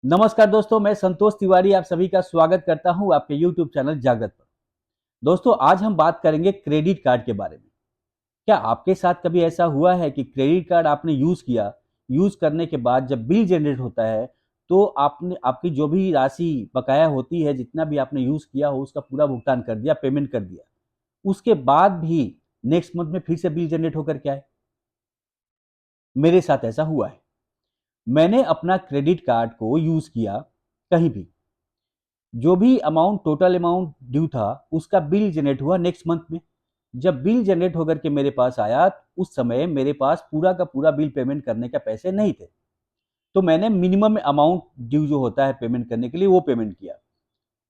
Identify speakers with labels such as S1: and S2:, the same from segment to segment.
S1: नमस्कार दोस्तों, मैं संतोष तिवारी आप सभी का स्वागत करता हूं आपके YouTube चैनल जागृत पर। दोस्तों, आज हम बात करेंगे क्रेडिट कार्ड के बारे में। क्या आपके साथ कभी ऐसा हुआ है कि क्रेडिट कार्ड आपने यूज किया, यूज करने के बाद जब बिल जनरेट होता है तो आपने आपकी जो भी राशि बकाया होती है, जितना भी आपने यूज किया हो उसका पूरा भुगतान कर दिया, पेमेंट कर दिया, उसके बाद भी नेक्स्ट मंथ में फिर से बिल जनरेट होकर के आए? मेरे साथ ऐसा हुआ है। मैंने अपना क्रेडिट कार्ड को यूज किया, कहीं भी जो भी अमाउंट, टोटल अमाउंट ड्यू था, उसका बिल जनरेट हुआ नेक्स्ट मंथ में। जब बिल जनरेट होकर के मेरे पास आया, उस समय मेरे पास पूरा का पूरा बिल पेमेंट करने का पैसे नहीं थे। तो मैंने मिनिमम अमाउंट ड्यू जो होता है पेमेंट करने के लिए, वो पेमेंट किया।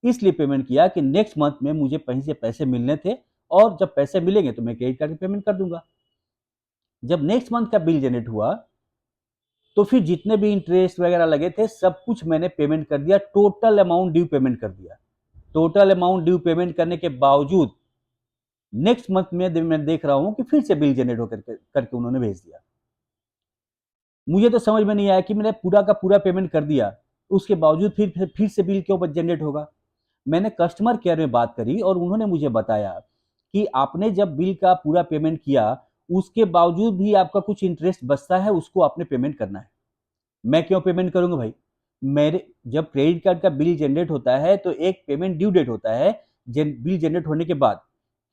S1: इसलिए पेमेंट किया कि नेक्स्ट मंथ में मुझे कहीं से पैसे मिलने थे, और जब पैसे मिलेंगे तो मैं क्रेडिट कार्ड की पेमेंट कर दूंगा। जब नेक्स्ट मंथ का बिल जनरेट हुआ तो फिर जितने भी इंटरेस्ट वगैरह लगे थे, सब कुछ मैंने पेमेंट कर दिया, टोटल अमाउंट ड्यू पेमेंट कर दिया। टोटल अमाउंट ड्यू पेमेंट करने के बावजूद नेक्स्ट मंथ में मैं देख रहा हूं कि फिर से बिल जनरेट होकर करके उन्होंने भेज दिया। मुझे तो समझ में नहीं आया कि मैंने पूरा का पूरा पेमेंट कर दिया, उसके बावजूद फिर से बिल क्यों जनरेट होगा। मैंने कस्टमर केयर में बात करी और उन्होंने मुझे बताया कि आपने जब बिल का पूरा पेमेंट किया, उसके बावजूद भी आपका कुछ इंटरेस्ट बचता है, उसको आपने पेमेंट करना है। मैं क्यों पेमेंट करूंगा भाई? मेरे जब क्रेडिट कार्ड का बिल जनरेट होता है तो एक पेमेंट ड्यू डेट होता है, बिल जनरेट होने के बाद,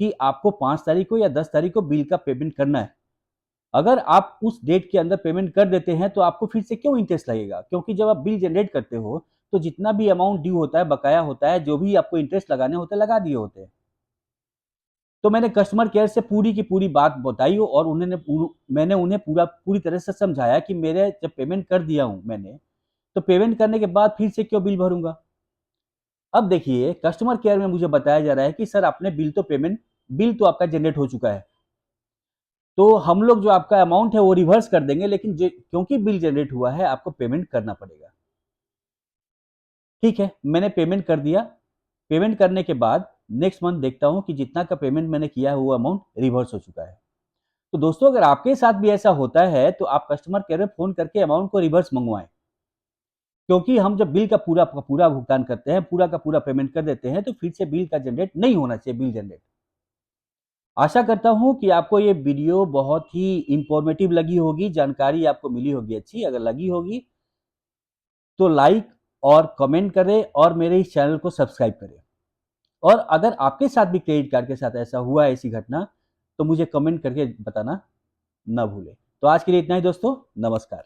S1: कि आपको 5 तारीख को या 10 तारीख को बिल का पेमेंट करना है। अगर आप उस डेट के अंदर पेमेंट कर देते हैं तो आपको फिर से क्यों इंटरेस्ट लगेगा? क्योंकि जब आप बिल जनरेट करते हो तो जितना भी अमाउंट ड्यू होता है, बकाया होता है, जो भी आपको इंटरेस्ट लगाने होते हैं, लगा दिए होते हैं। तो मैंने कस्टमर केयर से पूरी की पूरी बात बताई और मैंने उन्हें पूरी तरह से समझाया कि मेरे जब पेमेंट कर दिया हूं मैंने, तो पेमेंट करने के बाद फिर से क्यों बिल भरूंगा। अब देखिए, कस्टमर केयर में मुझे बताया जा रहा है कि सर, आपने बिल तो आपका जनरेट हो चुका है, तो हम लोग जो आपका अमाउंट है वो रिवर्स कर देंगे, लेकिन क्योंकि बिल जनरेट हुआ है आपको पेमेंट करना पड़ेगा। ठीक है, मैंने पेमेंट कर दिया। पेमेंट करने के बाद नेक्स्ट मंथ देखता हूं कि जितना का पेमेंट मैंने किया है वो अमाउंट रिवर्स हो चुका है। तो दोस्तों, अगर आपके साथ भी ऐसा होता है तो आप कस्टमर केयर में फोन करके अमाउंट को रिवर्स मंगवाएं। क्योंकि हम जब बिल का पूरा भुगतान करते हैं, पूरा का पूरा पेमेंट कर देते हैं, तो फिर से बिल का जनरेट नहीं होना चाहिए, बिल जनरेट। आशा करता हूं कि आपको ये वीडियो बहुत ही इंफॉर्मेटिव लगी होगी, जानकारी आपको मिली होगी अच्छी। अगर लगी होगी तो लाइक और कमेंट करें और मेरे इस चैनल को सब्सक्राइब करें। और अगर आपके साथ भी क्रेडिट कार्ड के साथ ऐसा हुआ है, ऐसी घटना, तो मुझे कमेंट करके बताना ना भूलें। तो आज के लिए इतना ही दोस्तों, नमस्कार।